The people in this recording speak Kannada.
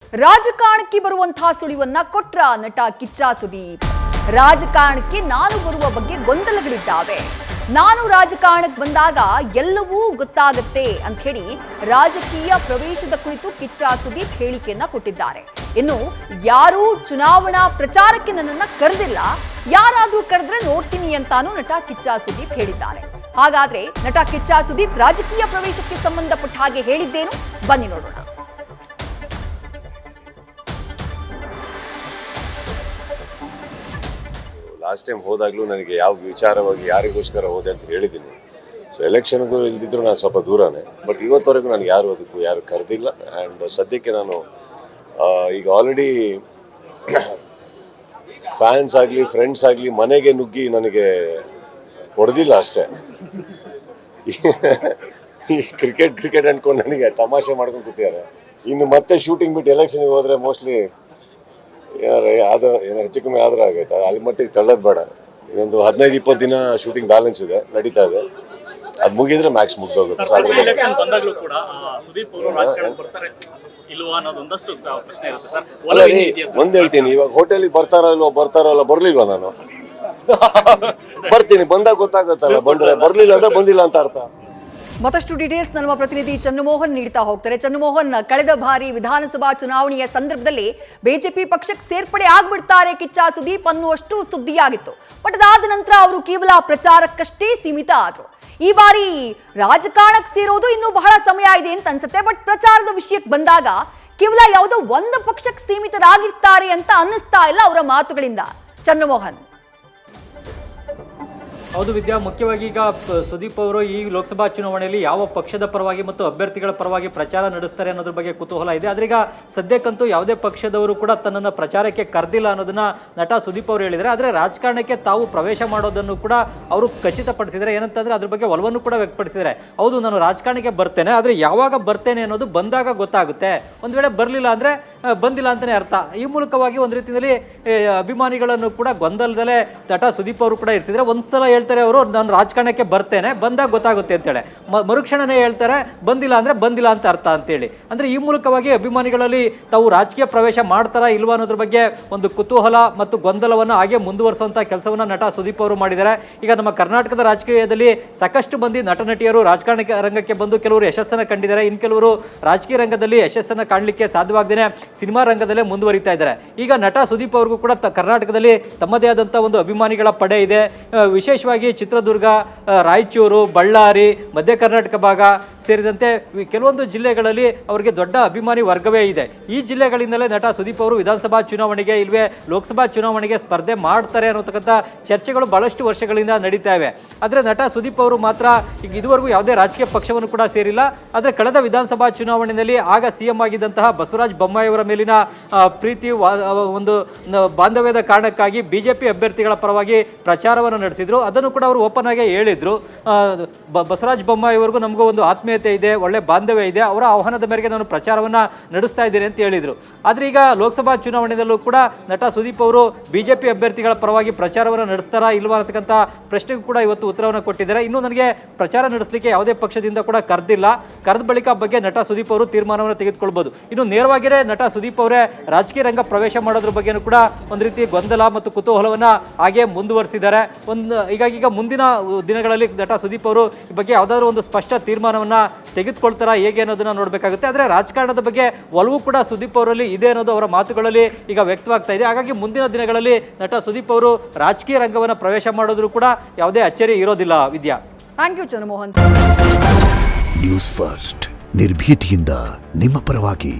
ರಾಜಕಾರಣಕ್ಕೆ ಬರುವಂತಹ ಸುಳಿವನ್ನ ಕೊಟ್ರ ನಟ ಕಿಚ್ಚ ಸುದೀಪ್. ರಾಜಕಾರಣಕ್ಕೆ ನಾನು ಬರುವ ಬಗ್ಗೆ ಗೊಂದಲಗಳಿದ್ದಾವೆ. ನಾನು ರಾಜಕಾರಣಕ್ಕೆ ಬಂದಾಗ ಎಲ್ಲವೂ ಗೊತ್ತಾಗುತ್ತೆ ಅಂತ ಹೇಳಿ ರಾಜಕೀಯ ಪ್ರವೇಶದ ಕುರಿತು ಕಿಚ್ಚ ಸುದೀಪ್ ಹೇಳಿಕೆಯನ್ನ ಕೊಟ್ಟಿದ್ದಾರೆ. ಇನ್ನು ಯಾರೂ ಚುನಾವಣಾ ಪ್ರಚಾರಕ್ಕೆ ನನ್ನನ್ನ ಕರೆದಿಲ್ಲ, ಯಾರಾದ್ರೂ ಕರೆದ್ರೆ ನೋಡ್ತೀನಿ ಅಂತಾನೂ ನಟ ಕಿಚ್ಚ ಸುದೀಪ್ ಹೇಳಿದ್ದಾರೆ. ಹಾಗಾದ್ರೆ ನಟ ಕಿಚ್ಚ ಸುದೀಪ್ ರಾಜಕೀಯ ಪ್ರವೇಶಕ್ಕೆ ಸಂಬಂಧಪಟ್ಟ ಹಾಗೆ ಹೇಳಿದ್ದೇನು, ಬನ್ನಿ ನೋಡೋಣ. ಲಾಸ್ಟ್ ಟೈಮ್ ಹೋದಾಗಲೂ ನನಗೆ ಯಾವ ವಿಚಾರವಾಗಿ ಯಾರಿಗೋಸ್ಕರ ಹೋದೆ ಅಂತ ಹೇಳಿದ್ದೀನಿ. ಸೊ ಎಲೆಕ್ಷನ್ಗೂ ಇಲ್ದಿದ್ರು ನಾನು ಸ್ವಲ್ಪ ದೂರನೇ, ಬಟ್ ಇವತ್ತವರೆಗೂ ನನಗೆ ಯಾರು ಕರೆದಿಲ್ಲ. ಆ್ಯಂಡ್ ಸದ್ಯಕ್ಕೆ ನಾನು ಈಗ ಆಲ್ರೆಡಿ ಫ್ಯಾನ್ಸ್ ಆಗಲಿ ಫ್ರೆಂಡ್ಸ್ ಆಗಲಿ ಮನೆಗೆ ನುಗ್ಗಿ ನನಗೆ ಹೊಡೆದಿಲ್ಲ ಅಷ್ಟೇ. ಈ ಕ್ರಿಕೆಟ್ ಅಂದ್ಕೊಂಡು ನನಗೆ ತಮಾಷೆ ಮಾಡ್ಕೊಂಡು ಕೂತಿದ್ದಾರೆ. ಇನ್ನು ಮತ್ತೆ ಶೂಟಿಂಗ್ ಬಿಟ್ಟು ಎಲೆಕ್ಷನ್ಗೆ ಹೋದರೆ ಮೋಸ್ಟ್ಲಿ ಏನೋ ಹೆಚ್ಚು ಕಮ್ಮಿ ಆದ್ರೆ ಆಗೈತೆ. ಅಲ್ಲಿ ಮಟ್ಟಿಗೆ ತಳ್ಳೋದು ಬೇಡ. ಇನ್ನೊಂದು 15-20 ದಿನ ಶೂಟಿಂಗ್ ಬ್ಯಾಲೆನ್ಸ್ ಇದೆ, ನಡೀತಾ ಇದೆ. ಅದು ಮುಗಿದ್ರೆ ಮ್ಯಾಕ್ಸ್ ಮುಗ್ದೋಗುತ್ತೆ. ಒಂದ್ ಹೇಳ್ತೀನಿ, ಇವಾಗ ಹೋಟೆಲಿಗೆ ಬರ್ತಾರಲ್ವ ಬರ್ಲಿಲ್ವಾ? ನಾನು ಬರ್ತೀನಿ, ಬಂದಾಗ ಗೊತ್ತಾಗುತ್ತಲ್ಲ. ಬರ್ಲಿಲ್ಲ ಅಂದ್ರೆ ಬಂದಿಲ್ಲ ಅಂತ ಅರ್ಥ. ಮತ್ತಷ್ಟು ಡೀಟೇಲ್ಸ್ ನಮ್ಮ ಪ್ರತಿನಿಧಿ ಚಂದ್ರಮೋಹನ್ ನೀಡ್ತಾ ಹೋಗ್ತಾರೆ. ಚಂದ್ರಮೋಹನ್, ಕಳೆದ ಬಾರಿ ವಿಧಾನಸಭಾ ಚುನಾವಣೆಯ ಸಂದರ್ಭದಲ್ಲಿ ಬಿಜೆಪಿ ಪಕ್ಷಕ್ಕೆ ಸೇರ್ಪಡೆ ಆಗ್ಬಿಡ್ತಾರೆ ಕಿಚ್ಚ ಸುದೀಪ್ ಅನ್ನುವಷ್ಟು ಸುದ್ದಿಯಾಗಿತ್ತು. ಬಟ್ ಅದಾದ ನಂತರ ಅವರು ಕೇವಲ ಪ್ರಚಾರಕ್ಕಷ್ಟೇ ಸೀಮಿತ ಆದ್ರು. ಈ ಬಾರಿ ರಾಜಕಾರಣಕ್ಕೆ ಸೇರೋದು ಇನ್ನೂ ಬಹಳ ಸಮಯ ಇದೆ ಅಂತ ಅನ್ಸುತ್ತೆ. ಬಟ್ ಪ್ರಚಾರದ ವಿಷಯಕ್ಕೆ ಬಂದಾಗ ಕೇವಲ ಯಾವುದೋ ಒಂದು ಪಕ್ಷಕ್ಕೆ ಸೀಮಿತರಾಗಿರ್ತಾರೆ ಅಂತ ಅನ್ನಿಸ್ತಾ ಇಲ್ಲ ಅವರ ಮಾತುಗಳಿಂದ. ಚಂದ್ರಮೋಹನ್. ಹೌದು ವಿದ್ಯಾ, ಮುಖ್ಯವಾಗಿ ಈಗ ಸುದೀಪ್ ಅವರು ಈ ಲೋಕಸಭಾ ಚುನಾವಣೆಯಲ್ಲಿ ಯಾವ ಪಕ್ಷದ ಪರವಾಗಿ ಮತ್ತು ಅಭ್ಯರ್ಥಿಗಳ ಪರವಾಗಿ ಪ್ರಚಾರ ನಡೆಸ್ತಾರೆ ಅನ್ನೋದ್ರ ಬಗ್ಗೆ ಕುತೂಹಲ ಇದೆ. ಆದ್ರೆ ಈಗ ಸದ್ಯಕ್ಕಂತೂ ಯಾವುದೇ ಪಕ್ಷದವರು ಕೂಡ ತನ್ನನ್ನು ಪ್ರಚಾರಕ್ಕೆ ಕರೆದಿಲ್ಲ ಅನ್ನೋದನ್ನ ನಟ ಸುದೀಪ್ ಅವರು ಹೇಳಿದ್ದಾರೆ. ಆದರೆ ರಾಜಕಾರಣಕ್ಕೆ ತಾವು ಪ್ರವೇಶ ಮಾಡೋದನ್ನು ಕೂಡ ಅವರು ಖಚಿತಪಡಿಸಿದ್ದಾರೆ. ಏನಂತಂದ್ರೆ ಅದ್ರ ಬಗ್ಗೆ ಒಲವನ್ನು ಕೂಡ ವ್ಯಕ್ತಪಡಿಸಿದ್ದಾರೆ. ಹೌದು, ನಾನು ರಾಜಕಾರಣಕ್ಕೆ ಬರ್ತೇನೆ, ಆದರೆ ಯಾವಾಗ ಬರ್ತೇನೆ ಅನ್ನೋದು ಬಂದಾಗ ಗೊತ್ತಾಗುತ್ತೆ. ಒಂದು ವೇಳೆ ಬರಲಿಲ್ಲ ಅಂದರೆ ಬಂದಿಲ್ಲ ಅಂತಲೇ ಅರ್ಥ. ಈ ಮೂಲಕವಾಗಿ ಒಂದು ರೀತಿಯಲ್ಲಿ ಅಭಿಮಾನಿಗಳನ್ನು ಕೂಡ ಗೊಂದಲದಲ್ಲೇ ನಟ ಸುದೀಪ್ ಅವರು ಕೂಡ ಇರಿಸಿದ್ರೆ. ಒಂದ್ಸಲ ಹೇಳ್ತಾರೆ ಅವರು, ನಾನು ರಾಜಕಾರಣಕ್ಕೆ ಬರ್ತೇನೆ, ಬಂದಾಗ ಗೊತ್ತಾಗುತ್ತೆ ಅಂತೇಳಿ. ಮರುಕ್ಷಣನೇ ಹೇಳ್ತಾರೆ ಬಂದಿಲ್ಲ ಅಂದ್ರೆ ಬಂದಿಲ್ಲ ಅಂತ ಅರ್ಥ ಅಂತೇಳಿ. ಅಂದ್ರೆ ಈ ಮೂಲಕವಾಗಿ ಅಭಿಮಾನಿಗಳಲ್ಲಿ ತಾವು ರಾಜಕೀಯ ಪ್ರವೇಶ ಮಾಡ್ತಾರಾ ಇಲ್ವಾ ಅನ್ನೋದ್ರ ಬಗ್ಗೆ ಒಂದು ಕುತೂಹಲ ಮತ್ತು ಗೊಂದಲವನ್ನು ಹಾಗೆ ಮುಂದುವರಿಸುವಂತಹ ಕೆಲಸವನ್ನ ನಟ ಸುದೀಪ್ ಅವರು ಮಾಡಿದ್ದಾರೆ. ಈಗ ನಮ್ಮ ಕರ್ನಾಟಕದ ರಾಜಕೀಯದಲ್ಲಿ ಸಾಕಷ್ಟು ಮಂದಿ ನಟ ನಟಿಯರು ರಾಜಕಾರಣ ರಂಗಕ್ಕೆ ಬಂದು ಕೆಲವರು ಯಶಸ್ಸನ್ನು ಕಂಡಿದ್ದಾರೆ. ಇನ್ನು ಕೆಲವರು ರಾಜಕೀಯ ರಂಗದಲ್ಲಿ ಯಶಸ್ಸನ್ನು ಕಾಣಲಿಕ್ಕೆ ಸಾಧ್ಯವಾಗದೇನೆ ಸಿನಿಮಾ ರಂಗದಲ್ಲೇ ಮುಂದುವರಿತಾ ಇದ್ದಾರೆ. ಈಗ ನಟ ಸುದೀಪ್ ಅವ್ರಿಗೂ ಕೂಡ ಕರ್ನಾಟಕದಲ್ಲಿ ತಮ್ಮದೇ ಆದಂತಹ ಒಂದು ಅಭಿಮಾನಿಗಳ ಪಡೆ ಇದೆ. ವಿಶೇಷವಾಗಿ ಚಿತ್ರದುರ್ಗ, ರಾಯಚೂರು, ಬಳ್ಳಾರಿ, ಮಧ್ಯ ಕರ್ನಾಟಕ ಭಾಗ ಸೇರಿದಂತೆ ಕೆಲವೊಂದು ಜಿಲ್ಲೆಗಳಲ್ಲಿ ಅವರಿಗೆ ದೊಡ್ಡ ಅಭಿಮಾನಿ ವರ್ಗವೇ ಇದೆ. ಈ ಜಿಲ್ಲೆಗಳಿಂದಲೇ ನಟ ಸುದೀಪ್ ಅವರು ವಿಧಾನಸಭಾ ಚುನಾವಣೆಗೆ ಇಲ್ವೇ ಲೋಕಸಭಾ ಚುನಾವಣೆಗೆ ಸ್ಪರ್ಧೆ ಮಾಡ್ತಾರೆ ಅನ್ನತಕ್ಕಂಥ ಚರ್ಚೆಗಳು ಬಹಳಷ್ಟು ವರ್ಷಗಳಿಂದ ನಡೀತಾ ಇವೆ. ಆದರೆ ನಟ ಸುದೀಪ್ ಅವರು ಮಾತ್ರ ಈಗ ಇದುವರೆಗೂ ಯಾವುದೇ ರಾಜಕೀಯ ಪಕ್ಷವನ್ನು ಕೂಡ ಸೇರಿಲ್ಲ. ಆದರೆ ಕಳೆದ ವಿಧಾನಸಭಾ ಚುನಾವಣೆಯಲ್ಲಿ ಆಗ ಸಿಎಂ ಆಗಿದ್ದಂತಹ ಬಸವರಾಜ ಬೊಮ್ಮಾಯಿ ಅವರ ಮೇಲಿನ ಪ್ರೀತಿ ಒಂದು ಬಾಂಧವ್ಯದ ಕಾರಣಕ್ಕಾಗಿ ಬಿಜೆಪಿ ಅಭ್ಯರ್ಥಿಗಳ ಪರವಾಗಿ ಪ್ರಚಾರವನ್ನು ನಡೆಸಿದ್ರು. ಅದನ್ನು ಕೂಡ ಅವರು ಓಪನ್ ಆಗಿ ಹೇಳಿದ್ರು. ಬಸವರಾಜ ಬೊಮ್ಮಾಯಿ ಅವರಿಗೂ ನಮಗೂ ಒಂದು ಆತ್ಮೀಯತೆ ಇದೆ, ಒಳ್ಳೆ ಬಾಂಧವ್ಯ ಇದೆ, ಅವರ ಆಹ್ವಾನದ ಮೇರೆಗೆ ನಾನು ಪ್ರಚಾರವನ್ನ ನಡೆಸ್ತಾ ಇದ್ದೇನೆ ಅಂತ ಹೇಳಿದ್ರು. ಆದ್ರೆ ಈಗ ಲೋಕಸಭಾ ಚುನಾವಣೆಯಲ್ಲೂ ಕೂಡ ನಟ ಸುದೀಪ್ ಅವರು ಬಿಜೆಪಿ ಅಭ್ಯರ್ಥಿಗಳ ಪರವಾಗಿ ಪ್ರಚಾರವನ್ನು ನಡೆಸ್ತಾರಾ ಇಲ್ವಾ ಅಂತಕ್ಕಂಥ ಪ್ರಶ್ನೆಗೂ ಕೂಡ ಇವತ್ತು ಉತ್ತರವನ್ನು ಕೊಟ್ಟಿದ್ದಾರೆ. ಇನ್ನು ನನಗೆ ಪ್ರಚಾರ ನಡೆಸಲಿಕ್ಕೆ ಯಾವುದೇ ಪಕ್ಷದಿಂದ ಕೂಡ ಕರೆದಿಲ್ಲ, ಕರೆದ ಬಳಿಕ ಬಗ್ಗೆ ನಟ ಸುದೀಪ್ ಅವರು ತೀರ್ಮಾನವನ್ನು ತೆಗೆದುಕೊಳ್ಬಹುದು. ಇನ್ನು ನೇರವಾಗಿಯೇ ನಟ ಸುದೀಪ್ ಅವರೇ ರಾಜಕೀಯ ರಂಗ ಪ್ರವೇಶ ಮಾಡೋದ್ರ ಬಗ್ಗೆನೂ ಕೂಡ ಒಂದು ರೀತಿ ಗೊಂದಲ ಮತ್ತು ಕುತೂಹಲವನ್ನ ಹಾಗೆ ಮುಂದುವರಿಸಿದ್ದಾರೆ. ಈಗ ಮುಂದಿನ ದಿನಗಳಲ್ಲಿ ನಟ ಸುದೀಪ್ ಅವರು ಈ ಬಗ್ಗೆ ಯಾವುದಾದ್ರೂ ಒಂದು ಸ್ಪಷ್ಟ ತೀರ್ಮಾನವನ್ನ ತೆಗೆದುಕೊಳ್ತಾರಾ ಹೇಗೆ ಅನ್ನೋದನ್ನ ನೋಡಬೇಕಾಗುತ್ತೆ. ಆದರೆ ರಾಜಕಾರಣದ ಬಗ್ಗೆ ಒಲವು ಕೂಡ ಸುದೀಪ್ ಅವರಲ್ಲಿ ಇದೆ ಅನ್ನೋದು ಅವರ ಮಾತುಗಳಲ್ಲಿ ಈಗ ವ್ಯಕ್ತವಾಗ್ತಾ ಇದೆ. ಹಾಗಾಗಿ ಮುಂದಿನ ದಿನಗಳಲ್ಲಿ ನಟ ಸುದೀಪ್ ಅವರು ರಾಜಕೀಯ ರಂಗವನ್ನು ಪ್ರವೇಶ ಮಾಡೋದ್ರೂ ಕೂಡ ಯಾವುದೇ ಅಚ್ಚರಿ ಇರೋದಿಲ್ಲ. Vidya, thank you Chandramohan. News first, ನಿರ್ಭೀತಿಯಿಂದ ನಿಮ್ಮ ಪರವಾಗಿ.